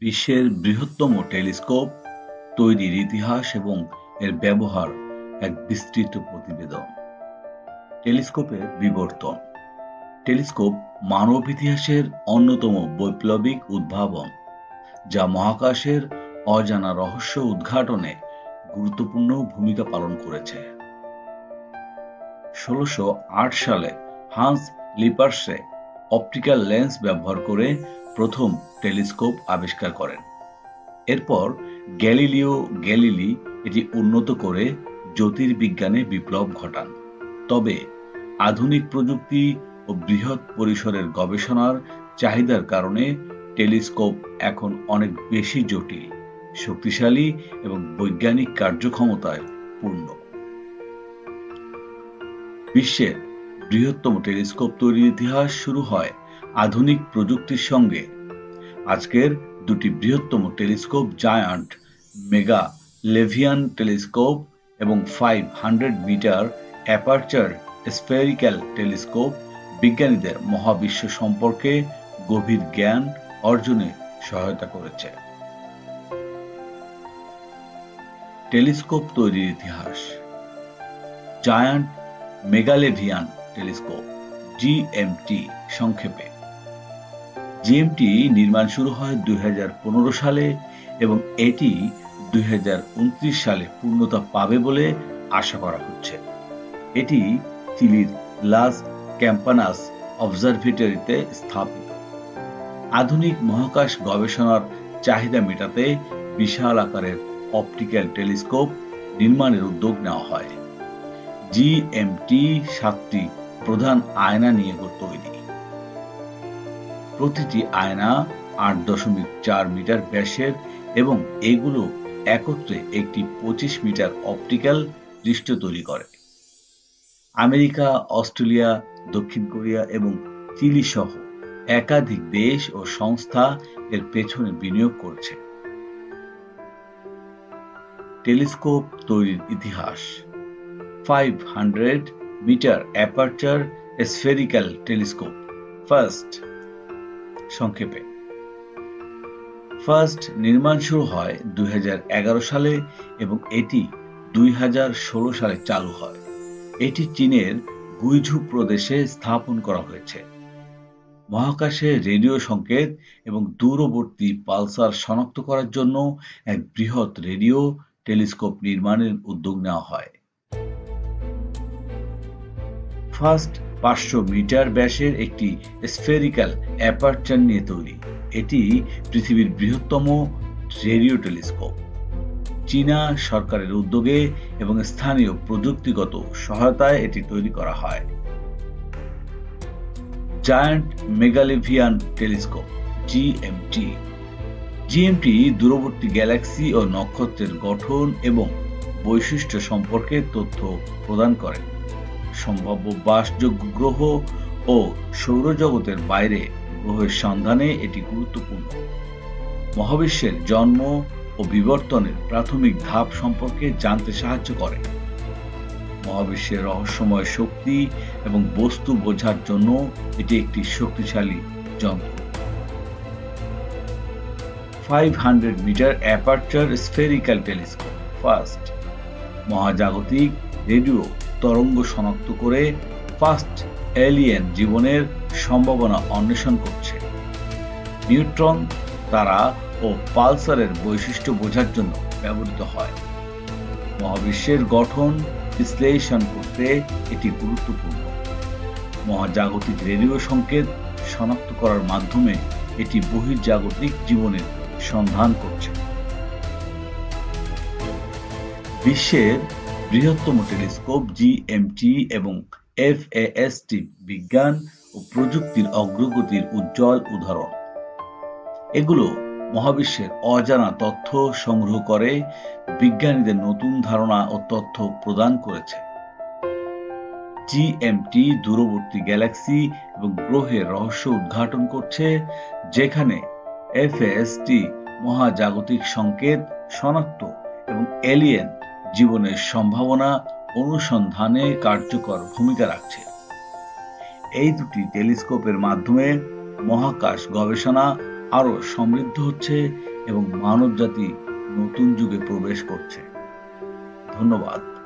বিশ্বের বৃহত্তম টেলিস্কোপ তৈরির ইতিহাস এবং এর ব্যবহার এক বিস্তৃত প্রতিবেদন। টেলিস্কোপের বিবর্তন। টেলিস্কোপ মানব ইতিহাসের অন্যতম বৈপ্লবিক উদ্ভাবন, যা মহাকাশের অজানা রহস্য উদ্ঘাটনে গুরুত্বপূর্ণ ভূমিকা পালন করেছে। ১৬০৮ সালে হান্স লিপার্সে অপটিক্যাল লেন্স ব্যবহার করে প্রথম টেলিস্কোপ আবিষ্কার করেন। এরপর গ্যালিলিও গ্যালিলি এটি উন্নত করে জ্যোতির্বিজ্ঞানে বিপ্লব ঘটান। তবে আধুনিক প্রযুক্তি ও বৃহৎ পরিসরের গবেষণার চাহিদার কারণে টেলিস্কোপ এখন অনেক বেশি জটিল, শক্তিশালী এবং বৈজ্ঞানিক কার্যক্ষমতায় পূর্ণ। বিশ্বের বৃহত্তম টেলিস্কোপ তৈরির ইতিহাস শুরু হয় আধুনিক প্রযুক্তির সঙ্গে। আজকের দুটি বৃহত্তম টেলিস্কোপ জায়ান্ট মেগা লেভিয়ান টেলিস্কোপ এবং 500 মিটার অ্যাপারচার স্ফেরিক্যাল টেলিস্কোপ বিজ্ঞানীদের মহাবিশ্ব সম্পর্কে গভীর জ্ঞান অর্জনে সহায়তা করেছে। টেলিস্কোপ তৈরির ইতিহাস। জায়ান্ট মেগালেভিয়ান টেলিস্কোপ জিএমটি সংক্ষেপে। জিএমটি নির্মাণ শুরু হয় ২০১৫ সালে এবং এটি ২০২৯ সালে পূর্ণতা পাবে বলে আশা করা হচ্ছে। এটি চিলির লাস ক্যাম্পানাস অবজারভেটরিতে স্থাপিত। আধুনিক মহাকাশ গবেষণার চাহিদা মেটাতে বিশাল আকারের অপটিক্যাল টেলিস্কোপ নির্মাণের উদ্যোগ নেওয়া হয়। জিএমটি ৭টি প্রধান আয়না নিয়ে তৈরি। প্রতিটি আয়না ৮.৪ মিটার ব্যাসের এবং এগুলো একত্রে একটি ২৫ মিটার অপটিক্যাল পৃষ্ঠ তৈরি করে। আমেরিকা, অস্ট্রেলিয়া, দক্ষিণ কোরিয়া এবং চিলি সহ একাধিক দেশ ও সংস্থা এর পেছনে বিনিয়োগ করছে। টেলিস্কোপ তৈরির ইতিহাস। 500 metre aperture spherical telescope first সংক্ষেপে। ফার্স্ট নির্মাণ শুরু হয় ২০১১ সালে এবং এটি ২০১৬ সালে চালু হয়। এটি চীনের গুইঝু প্রদেশে স্থাপন করা হয়েছে। মহাকাশে রেডিও সংকেত এবং দূরবর্তী পালসার শনাক্ত করার জন্য এক বৃহৎ রেডিও টেলিস্কোপ নির্মাণের উদ্যোগ নেওয়া হয়। ফার্স্ট ৫০০ মিটার ব্যাসের একটি স্ফেরিক্যাল অ্যাপারচার নিয়ে তৈরি। এটি পৃথিবীর বৃহত্তম রেডিও টেলিস্কোপ। চীনা সরকারের উদ্যোগে এবং স্থানীয় প্রযুক্তিগত সহায়তায় এটি তৈরি করা হয়। Giant Magellan telescope GMT. GMT দূরবর্তী গ্যালাক্সি ও নক্ষত্রের গঠন এবং বৈশিষ্ট্য সম্পর্কে তথ্য প্রদান করে। সম্ভাব্য বাসযোগ্য গ্রহ ও সৌরজগতের বাইরে গ্রহের সন্ধানে এটি গুরুত্বপূর্ণ। মহাবিশ্বের জন্ম ও বিবর্তনের প্রাথমিক ধাপ সম্পর্কে জানতে সাহায্য করে। মহাবিশ্বের রহস্যময় শক্তি এবং বস্তু বোঝার জন্য এটি একটি শক্তিশালী যন্ত্র। 500 metre aperture spherical telescope first মহাজাগতিক রেডিও তরঙ্গ শনাক্ত করে ফার্স্ট এলিয়েন জীবনের সম্ভাবনা অন্বেষণ করছে। নিউট্রন, তারা ও পালসারের বৈশিষ্ট্য বোঝার জন্য ব্যবহৃত হয়। মহাবিশ্বের গঠন বিশ্লেষণ করতে এটি গুরুত্বপূর্ণ। মহাজাগতিক রেডিও সংকেত শনাক্ত করার মাধ্যমে এটি বহির্জাগতিক জীবনের সন্ধান করছে। বিশ্বের বৃহত্তম টেলিস্কোপ জিএমটি এবং এফএএসটি বিজ্ঞান ও প্রযুক্তির অগ্রগতির উজ্জ্বল উদাহরণ। এগুলো মহাবিশ্বের অজানা তথ্য সংগ্রহ করে বিজ্ঞানীদের নতুন ধারণা ও তথ্য প্রদান করেছে। জিএমটি দূরবর্তী গ্যালাক্সি এবং গ্রহের রহস্য উদ্ঘাটন করছে, যেখানে এফএএসটি মহাজাগতিক সংকেত শনাক্ত এবং এলিয়েন জীবনের সম্ভাবনা অনুসন্ধানে কার্যকর ভূমিকা রাখছে। এই দুটি টেলিস্কোপের মাধ্যমে মহাকাশ গবেষণা আরো সমৃদ্ধ হচ্ছে এবং মানবজাতি নতুন যুগে প্রবেশ করছে। ধন্যবাদ।